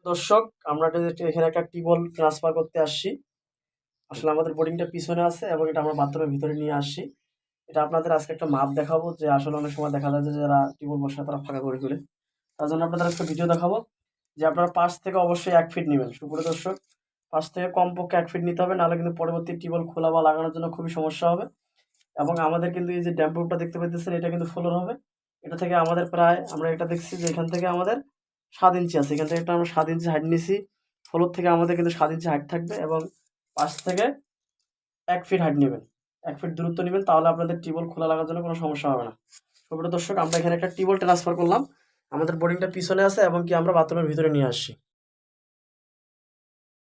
দর্শক, আমরা এখানে একটা টিউবওয়েল ট্রান্সফার করতে আসছি। আসলে আমাদের বোর্ডিংটা পিছনে আছে এবং এটা আমরা বাথরুমের ভিতরে নিয়ে আসছি। এটা আপনাদের আজকে একটা মাপ দেখাবো যে আসলে অনেক সময় দেখা যায় যে যারা টিউবওয়েল বসায় তারা ফাঁকা করে ফেলে। তার জন্য আপনাদের একটা ভিডিও দেখাবো যে আপনারা পাশ থেকে অবশ্যই 1 ফিট নেবেন। সুপ্রিয় দর্শক, পাশ থেকে কমপক্ষে 1 ফিট নিতে হবে, নাহলে কিন্তু পরবর্তী টিউবওয়েল খোলা বা লাগানোর জন্য খুবই সমস্যা হবে। এবং আমাদের কিন্তু এই যে ড্যাম্প প্রুফটা দেখতে পাইতেছেন, এটা কিন্তু ফ্লোর হবে। এটা থেকে আমাদের প্রায় আমরা এটা দেখছি যে এখান থেকে আমাদের 7 ইঞ্চি আছে। এখান থেকে একটা আমরা 7 ইঞ্চি হাইট নিছি। ফ্লোর থেকে আমাদের কিন্তু 7 ইঞ্চি হাইট থাকবে এবং পাশ থেকে 1 ফিট হাইট নেবেন। 1 ফিট দূরত্ব নেবেন, তাহলে আপনাদের টিউবওয়েল খোলা লাগার জন্য কোনো সমস্যা হবে না। সুপ্রিয় দর্শক, আমরা এখানে একটা টিউবওয়েল ট্রান্সফার করলাম। আমাদের বোর্ডিংটা পিছনে আছে এবং কি আমরা বাথরুমের ভিতরে নিয়ে আসছি।